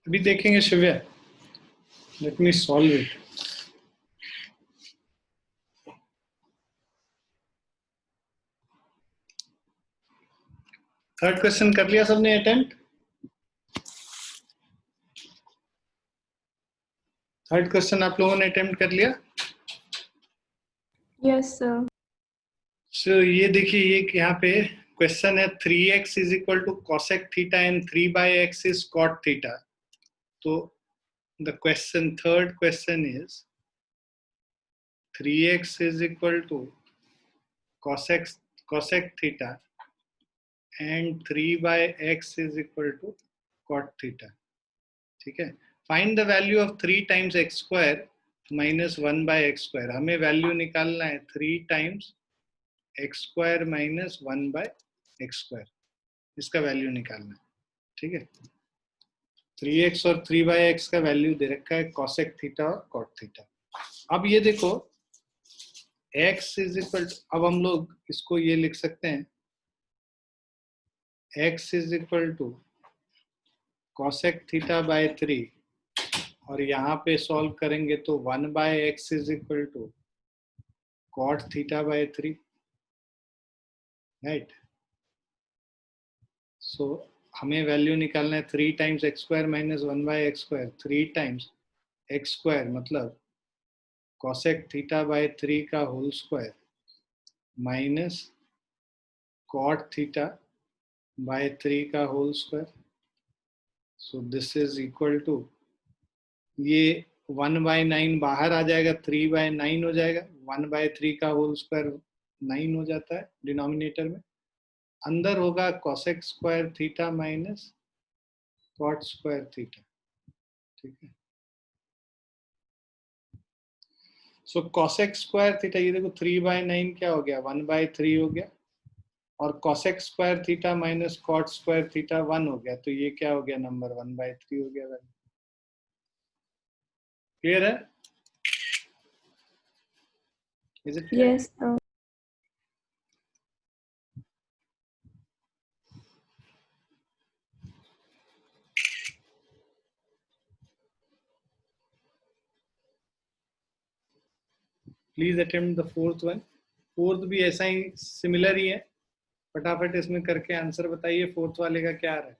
अभी देखेंगे शिव्या. Let me solve it. Third question कर लिया सबने अटेम्प्ट? थर्ड क्वेश्चन आप लोगों ने अटेम्प्ट कर लिया? Yes sir. सो ये देखिए, ये यहाँ पे क्वेश्चन है 3x is equal to cosec theta and 3/x is cot theta. तो the question, third question is 3x is equal to cosec theta and 3/x is equal to cot theta. ठीक है. Find the value of 3 times x square minus 1/x square. हमें value निकालना है 3 times x square minus 1/x square. इसका value निकालना है. ठीक है. 3x और 3/x का वैल्यू दे रखा है, cosec थीटा और cot थीटा. अब ये देखो x इज इक्वल, अब हम लोग इसको ये लिख सकते हैं x is equal to cosec theta by 3, और यहाँ पे सॉल्व करेंगे तो 1/x इज इक्वल टू cot theta by 3, right. So हमें वैल्यू निकालना है 3 times x square minus 1/x square. 3 times x square मतलब cosec थीटा बाय 3 का whole square minus cot theta by 3 का whole square. So this is equal to, ये 1/9 बाहर आ जाएगा, 3/9 हो जाएगा. 1/3 का होल स्क्वायर 9 हो जाता है डिनोमिनेटर में. अंदर होगा cosec square theta minus cot square theta. ठीक है. सो cosec स्क्वायर थीटा, ये देखो 3/9 क्या हो गया, 1/3 हो गया, और cosec square theta minus cot square theta 1 हो गया. तो ये क्या हो गया, नंबर 1/3 हो गया. क्लियर है? Is it clear? Yes sir. Please attempt the fourth one. Fourth भी ऐसा ही सिमिलर ही है. फटाफट इसमें करके आंसर बताइए, फोर्थ वाले का क्या आ रहा है.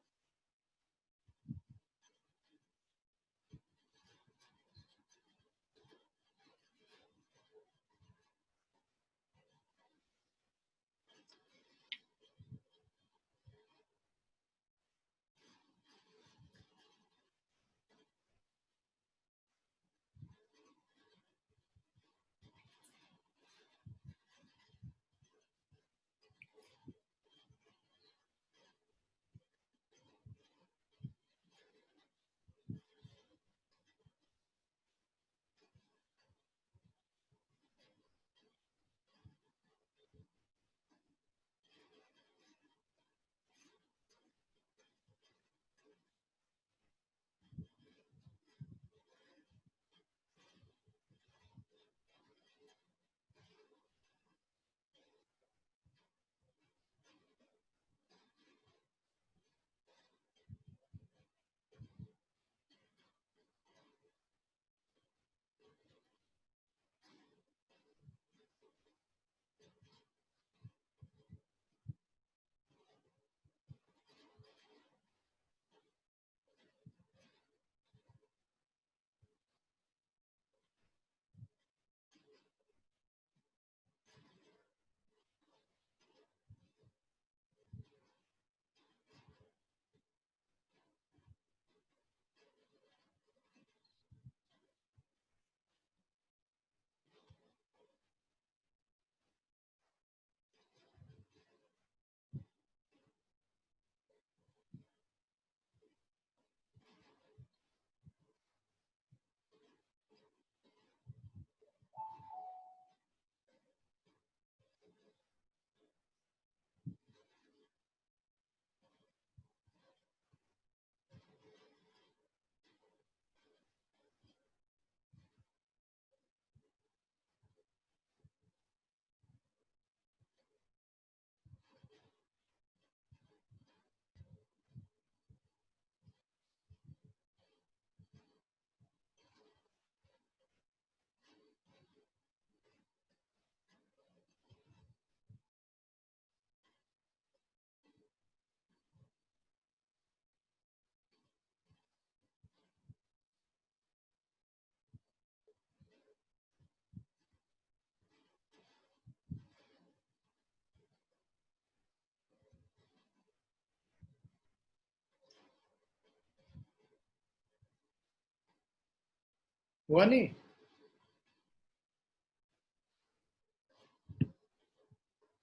हुआ नहीं?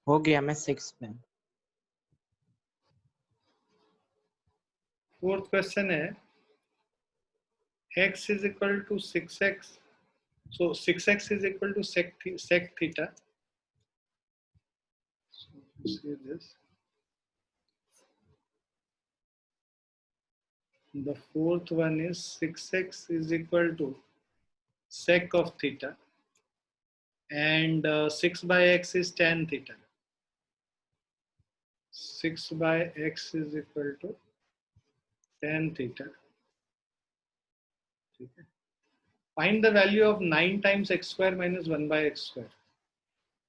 हो गया, मैं 6 में। फोर्थ क्वेश्चन है x is equal to 6x. So 6x is equal to sec theta. So see this. The fourth one is 6x is equal to sec of theta, and 6 by x is tan theta. 6 by x is equal to tan theta. Find the value of 9 times x square minus 1 by x square.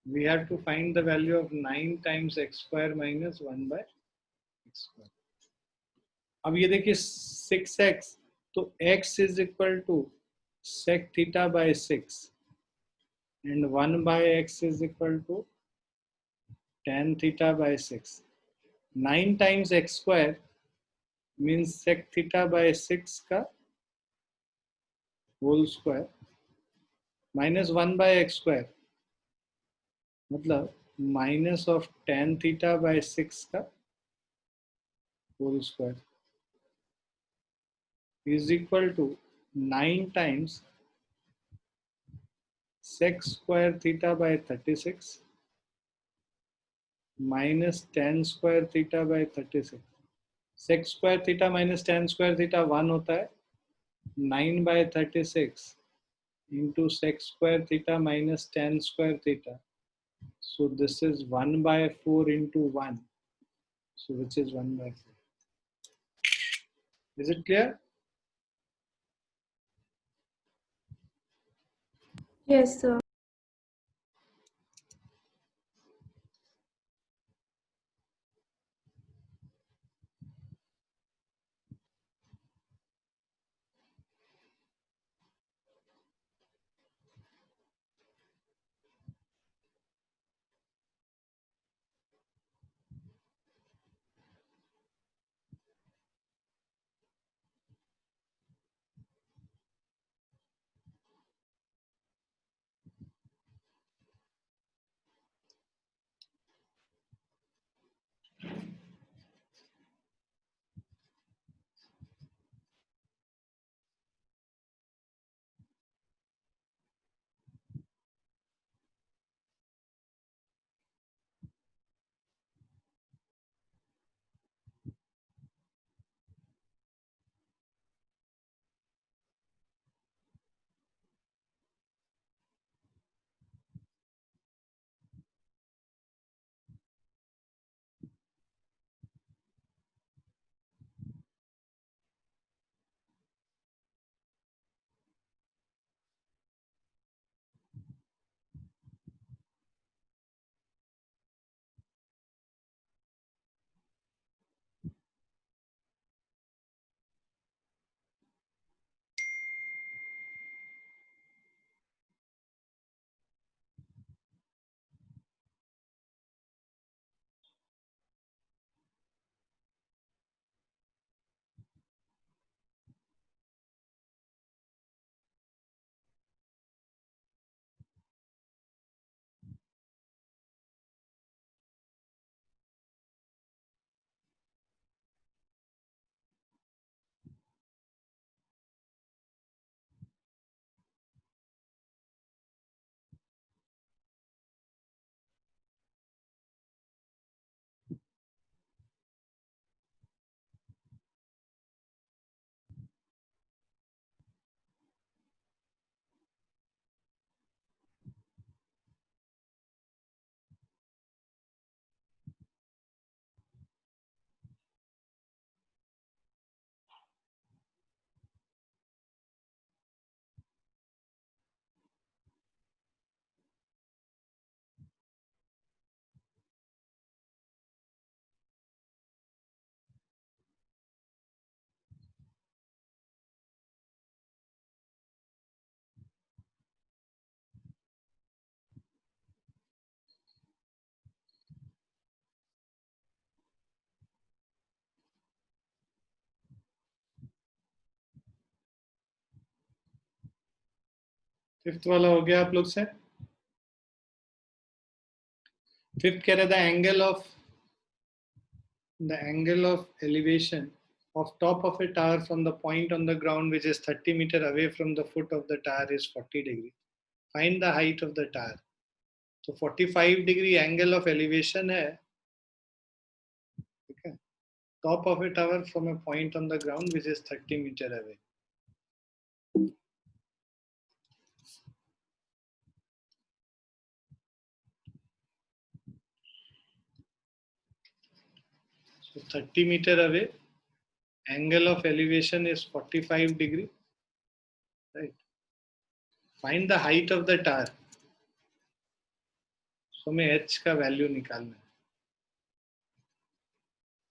We have to find the value of 9 times x square minus 1 by x square. अब ये देखिए 6x, तो x is equal to sec theta by 6 and 1 by x is equal to tan theta by 6. 9 times x square means sec theta by 6 का whole square minus 1 by x square मतलब minus of tan theta by 6 का whole square is equal to 9 times sec square theta by 36 minus tan square theta by 36. sec square theta minus tan square theta 1 होता है, 9 by 36 into sec square theta minus tan square theta. So this is 1 by 4 into 1. So which is 1 by 4. Is it clear? Yes, sir. Fifth वाला हो गया आप लोग से। Fifth कह रहा था angle of elevation of top of a tower from the point on the ground which is 30 meter away from the foot of the tower is 40 degree. Find the height of the tower. तो 45 degree angle of elevation है, ठीक है, top of a tower from a point on the ground which is 30 meter away. So 30 meter away, angle of elevation is 45 degree, right? Find the height of the tower. So हमें h का value निकालना है.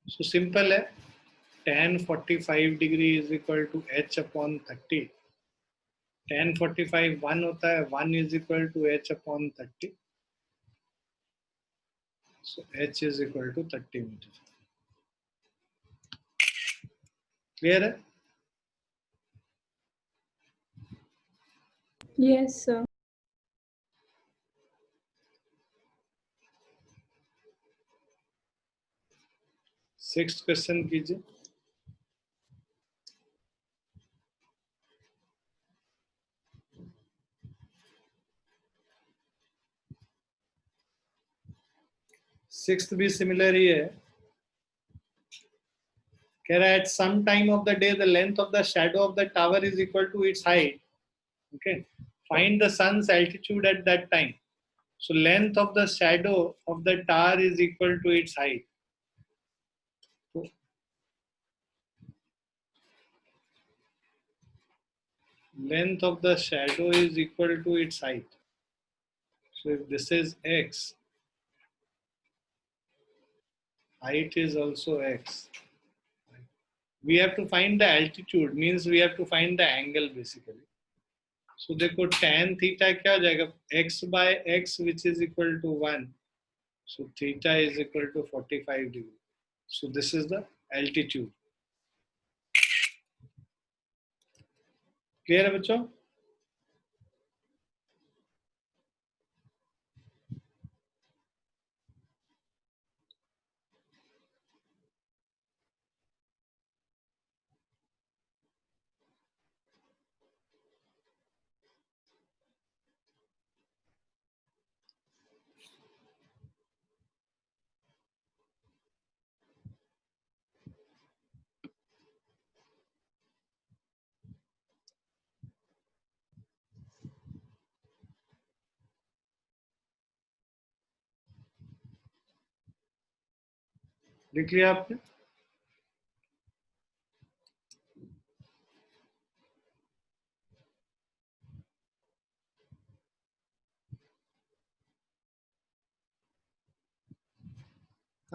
So simple है, tan 45 degree is equal to h upon 30. tan 45 1 होता है, 1 is equal to h upon 30. So h is equal to 30 meter. Clear है? Yes, sir. Sixth question कीजिए. Sixth भी सिमिलर ही है. कह रहा है at some time of the day the length of the shadow of the tower is equal to its height. Okay, find the sun's altitude at that time. So length of the shadow of the tower is equal to its height. So, length of the shadow is equal to its height. So if this is x, height is also x. We have to find the altitude, means we have to find the angle basically. So देखो tan theta क्या हो जाएगा, x by x which is equal to 1. So theta is equal to 45 degree. So this is the altitude. Clear है बच्चों? लिख लिया आपने?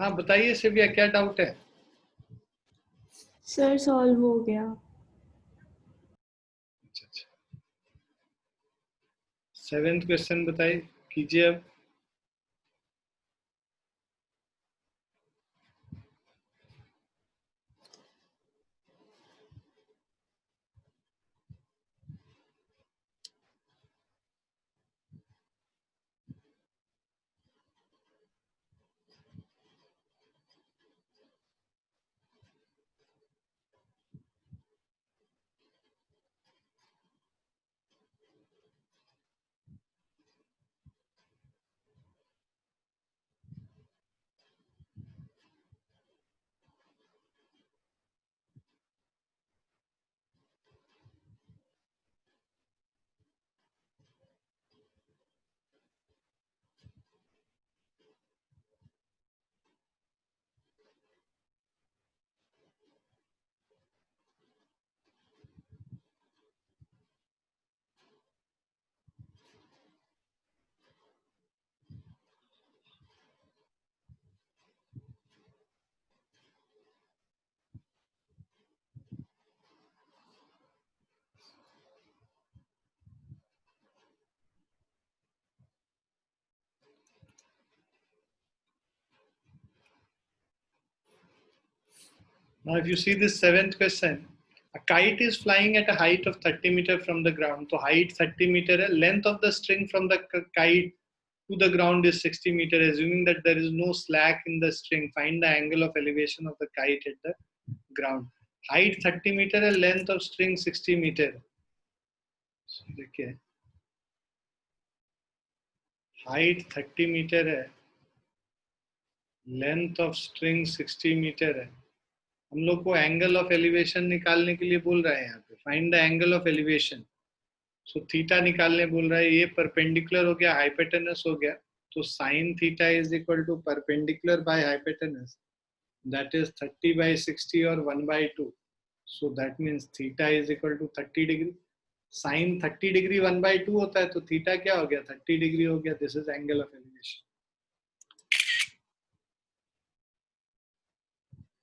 हाँ बताइए शिव्या, क्या डाउट है? सर सॉल्व हो गया. अच्छा अच्छा. सेवेंथ क्वेश्चन बताइए, कीजिए अब. Now if you see this seventh question, A kite is flying at a height of 30 meter from the ground. So height 30 meter है. Length of the string from the kite to the ground is 60 meter. Assuming that there is no slack in the string, find the angle of elevation of the kite at the ground. Height 30 meter है, length of string 60 meter. देखिए height 30 meter है, length of string 60 meter है. हम लोग को angle of elevation निकालने के लिए बोल रहा है यहाँ पे. Find the angle of elevation. So theta निकालने बोल रहा है. ये परपेंडिकुलर हो गया, हाइपोटेनस हो गया. तो sine theta is equal to perpendicular by hypotenuse, that is 30 by 60 और 1/2. So that means theta is equal to 30 degree. Sine 30 degree 1/2 होता है, तो थीटा क्या हो गया? 30 डिग्री हो गया. This is angle of elevation.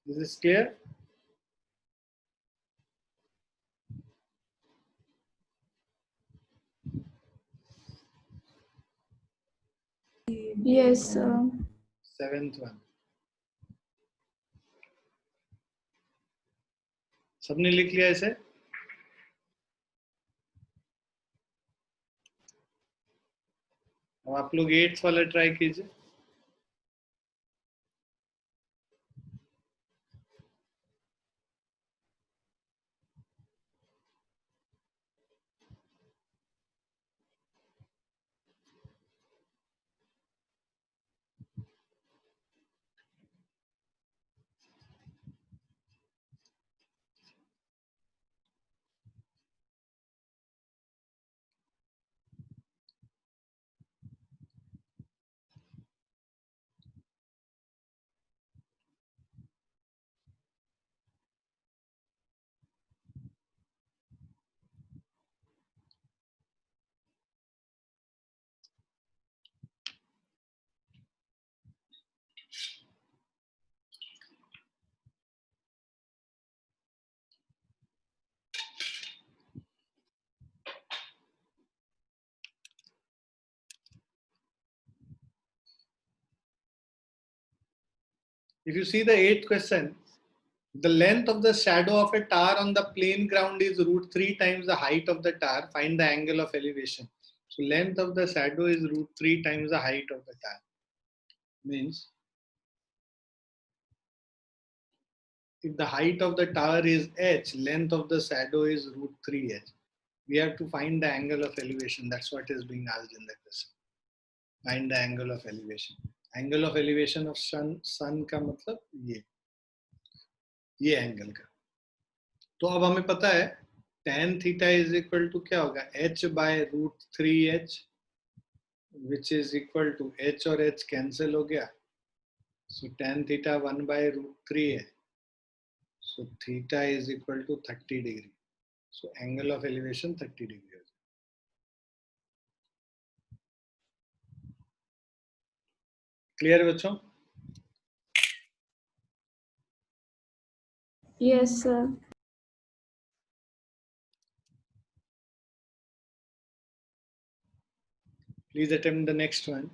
This is clear? Yes, sir. 7th one. सबने लिख लिया इसे? अब आप लोग 8th वाला ट्राई कीजिए. If you see the 8th question, the length of the shadow of a tower on the plain ground is √3 times the height of the tower. Find the angle of elevation. So length of the shadow is √3 times the height of the tower. Means if the height of the tower is h, length of the shadow is √3h. We have to find the angle of elevation. That's what is being asked in the question. Find the angle of elevation. Angle of elevation of sun का मतलब ये angle का. तो अब हमें पता है tan theta is equal to क्या होगा? h by √3h, which is equal to h और h कैंसिल हो गया. So tan थीटा 1/√3 है. So theta is equal to 30 degree. So angle of elevation 30 degree. Clear बच्चों? Yes, sir. Please attempt the next one.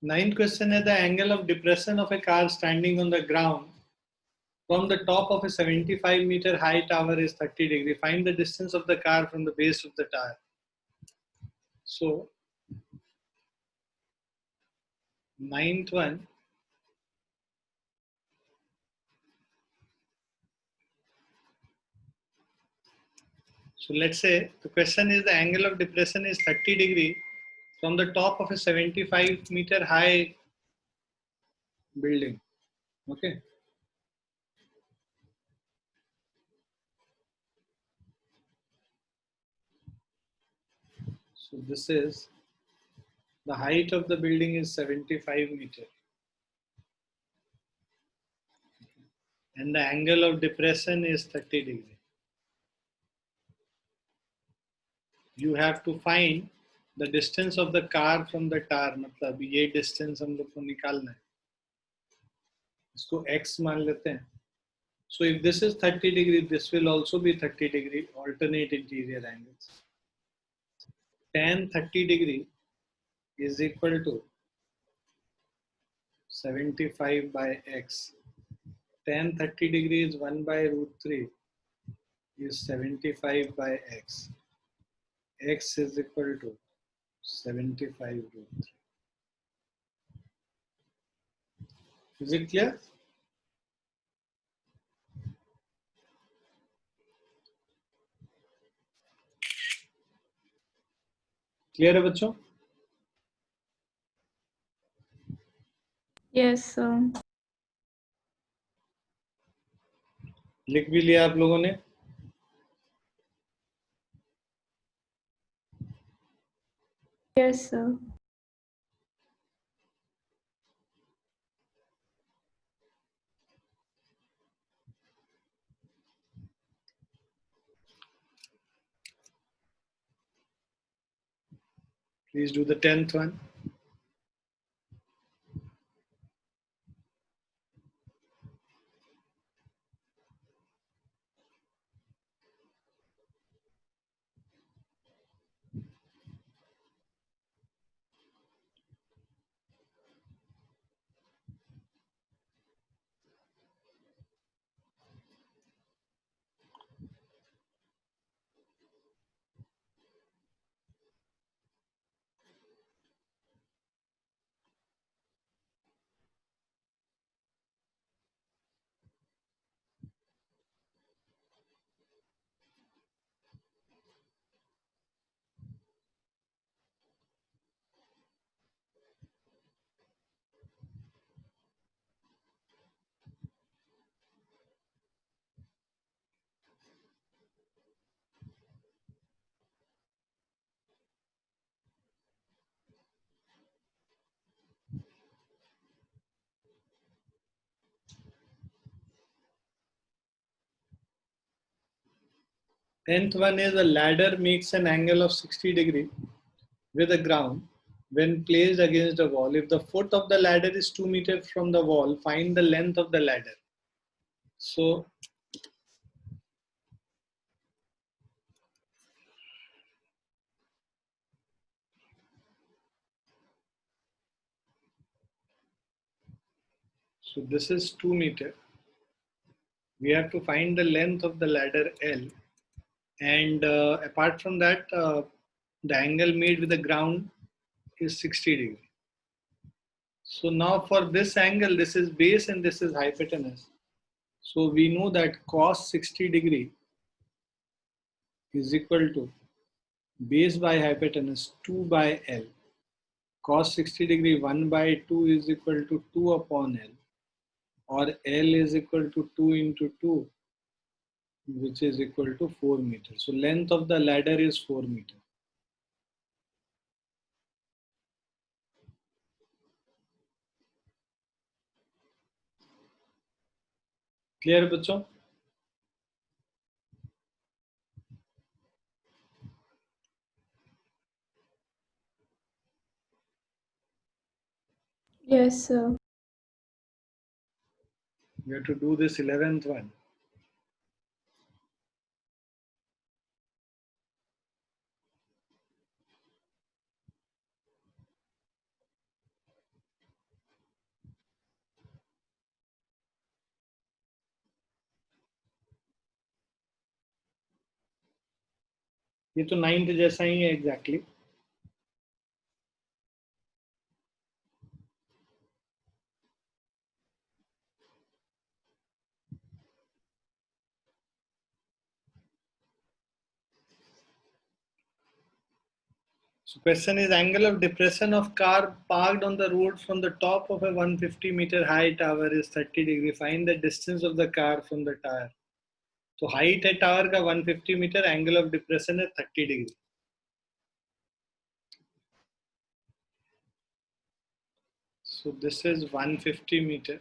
Ninth question is the angle of depression of a car standing on the ground From the top of a 75-meter high tower is 30 degree. Find the distance of the car from the base of the tower. So, ninth one. So let's say the question is the angle of depression is 30 degree from the top of a 75-meter high building. Okay. So this is the height of the building is 75 meter. And the angle of depression is 30 degree. You have to find the distance of the car from the tower. मतलब ये distance हम लोग को निकालना है. इसको x मान लेते हैं. So if this is 30 degree, this will also be 30 degree, alternate interior angles. Tan 30 degree is equal to 75 by x. Tan 30 degree is 1 by root 3 is 75 by x. X is equal to 75 root 3. Is it clear? Clear है बच्चों? Yes, sir. लिख भी लिया आप लोगों ने? Yes, sir. Please do the 10th one. Tenth one is a ladder makes an angle of 60 degree with the ground when placed against the wall. If the foot of the ladder is 2 meters from the wall, find the length of the ladder. So this is 2 meter. We have to find the length of the ladder L, and apart from that, the angle made with the ground is 60 degree. So now for this angle, this is base and this is hypotenuse. So we know that cos 60 degree is equal to base by hypotenuse 2 by L. Cos 60 degree 1 by 2 is equal to 2 upon L, or L is equal to 2 into 2, which is equal to 4 meters. So length of the ladder is 4 meters. Clear बच्चों? Yes, sir. We have to do this 11th one. ये तो 9th जैसा ही है exactly. So question is angle of depression of car parked on the road from the top of a 150-meter high tower is 30 degree. Find the distance of the car from the tower. तो height है tower का 150 metre, angle of depression है 30 degree. So this is 150 meter.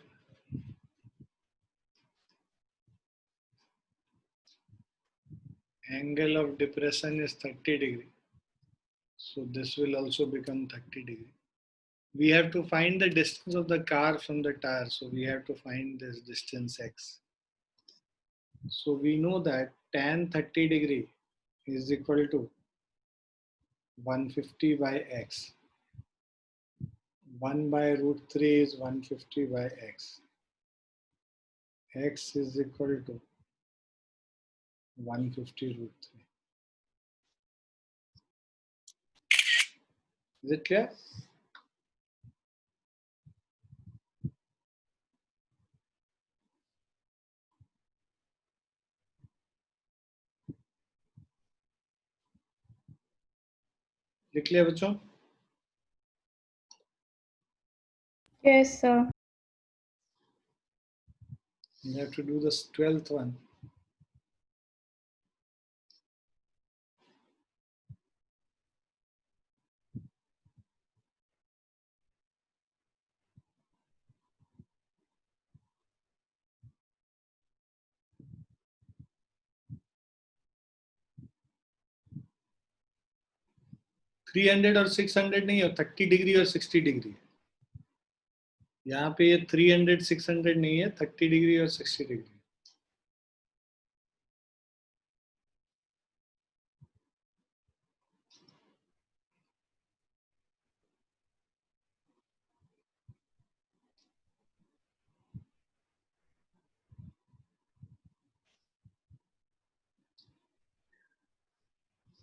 Angle of depression is 30 degree. So this will also become 30 degree. We have to find the distance of the car from the tire. So we have to find this distance x. So we know that tan 30 degree is equal to 150 by x. 1 by root 3 is 150 by x. X is equal to 150 root 3. Is it clear? लिख लिया बच्चों? Yes, sir. You have to do this 12th one. Three 300 और 600 नहीं हो, 30 degree और 60 degree. यहाँ पे ये 300 600 नहीं है, 30 डिग्री और 60 डिग्री।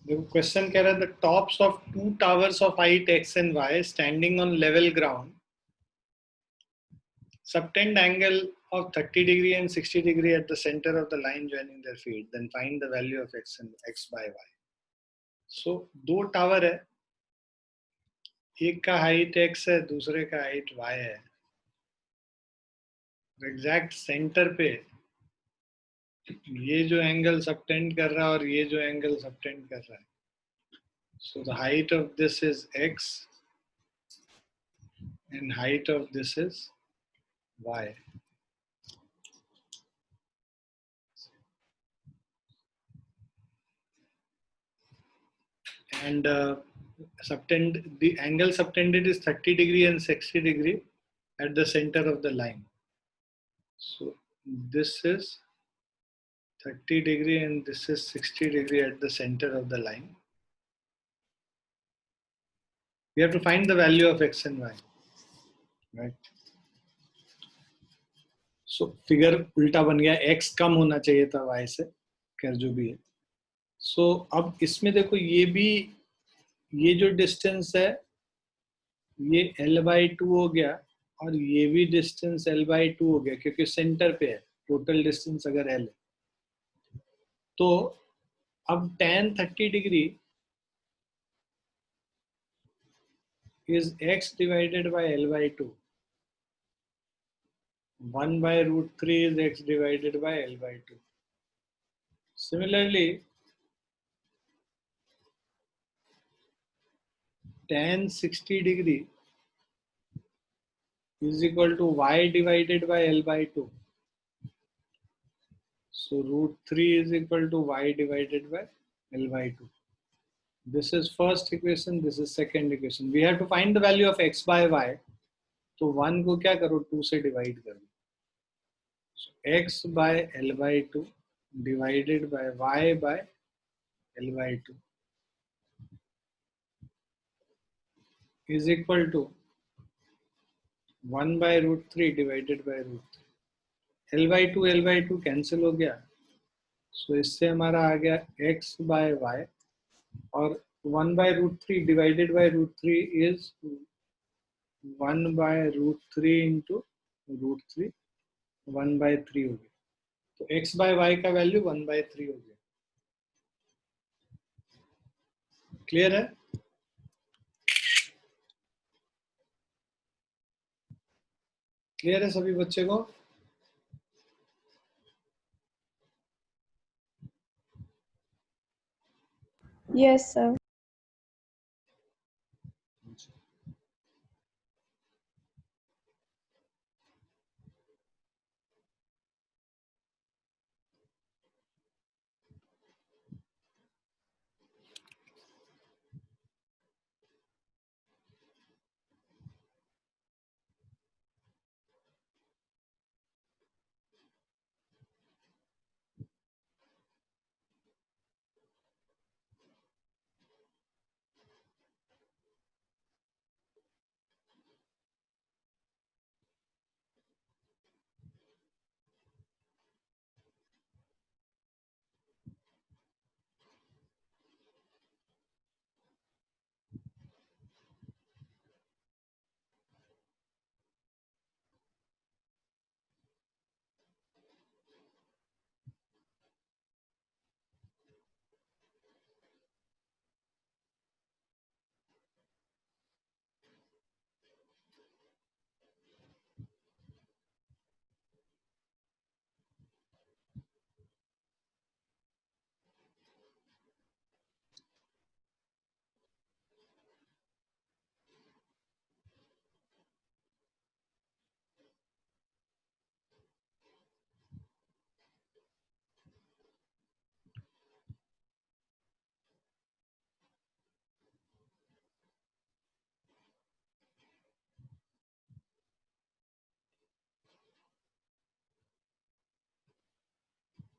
देखो क्वेश्चन कह रहा है the tops of 2 towers of height x and y standing on level ground subtend angle of 30 degree and 60 degree at the center of the line joining their feet, then find the value of x and x by y. So दो tower है, एक का height x है, दूसरे का height y है। Exact centre पे ये जो एंगल सबटेंड कर रहा है और ये जो एंगल सबटेंड कर रहा है, so the height of this is x and height of this is y. And the angle subtended is 30 degree and 60 degree at the center of the line. So this is 30 degree and this is 60 degree at the center of the line. We have to find the value of x and y, right? So figure उल्टा बन गया, x कम होना चाहिए था y से, खैर जो भी है। So अब इसमें देखो ये जो डिस्टेंस है ये l/2 हो गया और ये भी डिस्टेंस l/2 हो गया क्योंकि सेंटर पे है। टोटल डिस्टेंस अगर l है तो अब tan 30 degree is x divided by l/2. 1 by root 3 is x divided by l/2. Similarly, tan 60 degree is equal to y divided by l/2. So root 3 is equal to y divided by l/2. This is first equation, this is second equation. We have to find the value of x by y. तो 1 को क्या करो 2 से divide करो. So x by l/2 divided by y by l/2 is equal to 1 by root 3 divided by root 3. l/2 cancel हो गया. So इससे हमारा आ गया x by y और 1/√3 divided by √3 is 1/√3 into √3, 1/3 हो गया. तो x by y का वैल्यू 1/3 हो गया. क्लियर है? क्लियर है सभी बच्चे को? Yes, sir.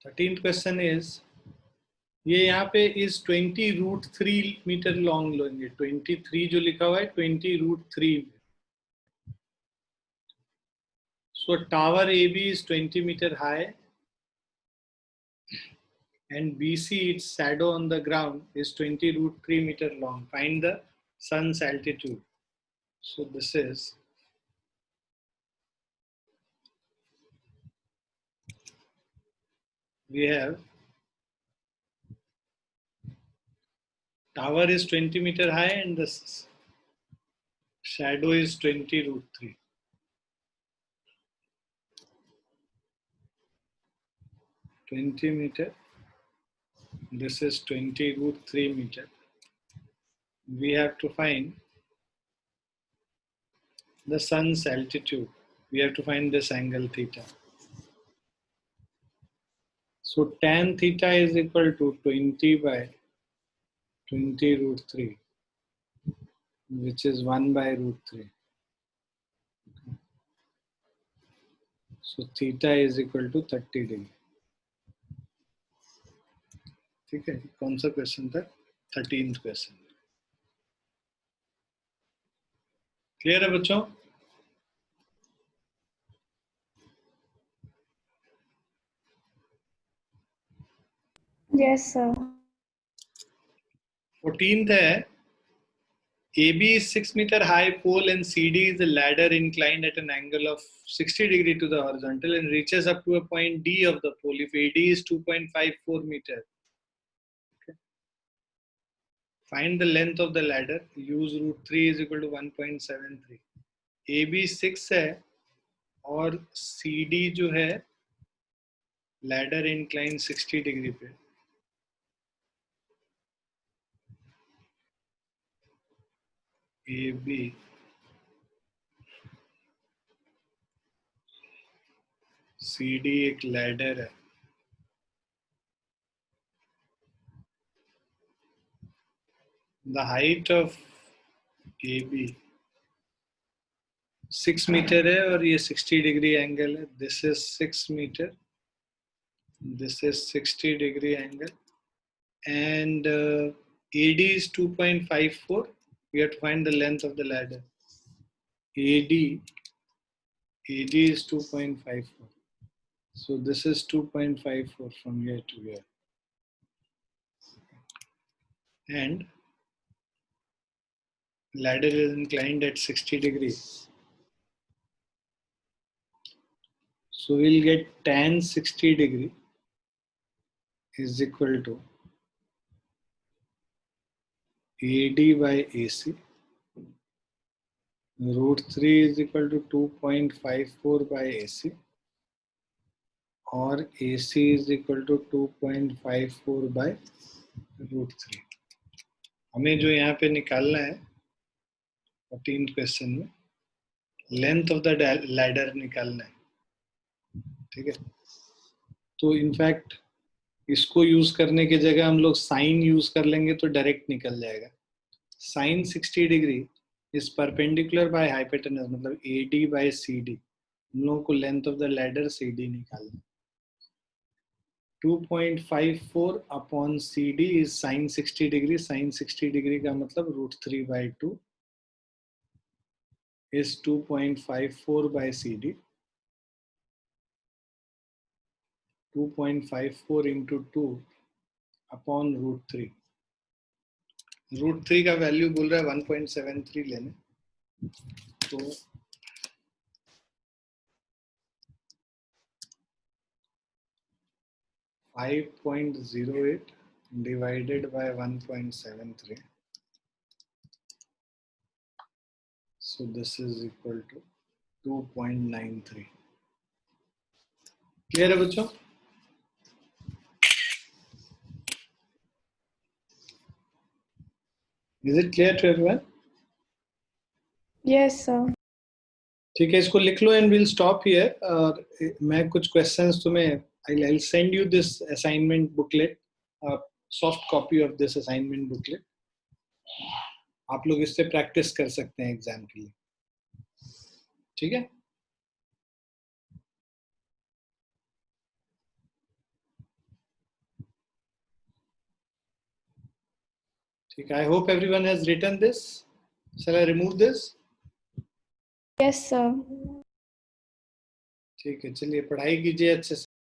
Thirteenth question is, ये यहाँ पे इस 20√3 मीटर लॉन्ग लेंगे. 23 जो लिखा हुआ है 20√3. So tower AB is 20 meter high and BC, its shadow on the ground, is 20√3 meter long. Find the sun's altitude. So this is, we have tower is 20 meter high and the shadow is 20√3. meter. This is 20√3 meter. We have to find the sun's altitude. We have to find this angle theta. So tan theta is equal to 20/20√3, which is 1/√3. So theta is equal to 30 degree. ठीक है, कौन सा question था? 13th question. Clear है बच्चों? Yes, sir. 14th है, AB is 6 meter high pole and CD is a ladder inclined at an angle of 60 degree to the horizontal and reaches up to a point D of the pole if AD is 2.54 meter. Okay. Find the length of the ladder. Use √3 is equal to 1.73. AB 6 है और CD जो है ladder inclined 60 degree पे. AB CD एक ladder है. The height of AB 6 meter है और ये 60 degree angle है. This is 6 meter. This is 60 degree angle. And AD is 2.54. We have to find the length of the ladder. AD is 2.54. So this is 2.54 from here to here. and ladder is inclined at 60 degrees. So we'll get tan 60 degree is equal to AD by AC. Root 3 is equal to 2.54 by AC. और AC is equal to 2.54 by root 3. हमें जो यहाँ पे निकालना है 14th question में length of the ladder निकालना है, ठीक है। तो इनफैक्ट इसको यूज करने की जगह हम लोग साइन यूज कर लेंगे तो डायरेक्ट निकल जाएगा। Sine 60 degree is perpendicular by hypotenuse, मतलब AD बाय CD। हम लोगों को length of the ladder CD निकालना। 2.54 upon CD is sine 60 degree. Sine 60 degree का मतलब root 3 by 2 is 2.54 by CD. 2.54 into 2 upon root 3. Root 3 का वैल्यू बोल रहा है 1.73 लेने, तो (5.08) divided by 1.73. So this is equal to 2.93. Clear है बच्चों? Is it clear to everyone? Yes, sir. ठीक है, इसको लिख लो and we'll stop here. और मैं कुछ questions तुम्हें I'll send you this assignment booklet, soft copy of this assignment booklet. आप लोग इससे प्रैक्टिस कर सकते हैं एग्जाम के लिए, ठीक है। ठीक है, I hope everyone has written this. Shall I remove this? Yes, sir. ठीक है, चलिए पढ़ाई कीजिए अच्छे से।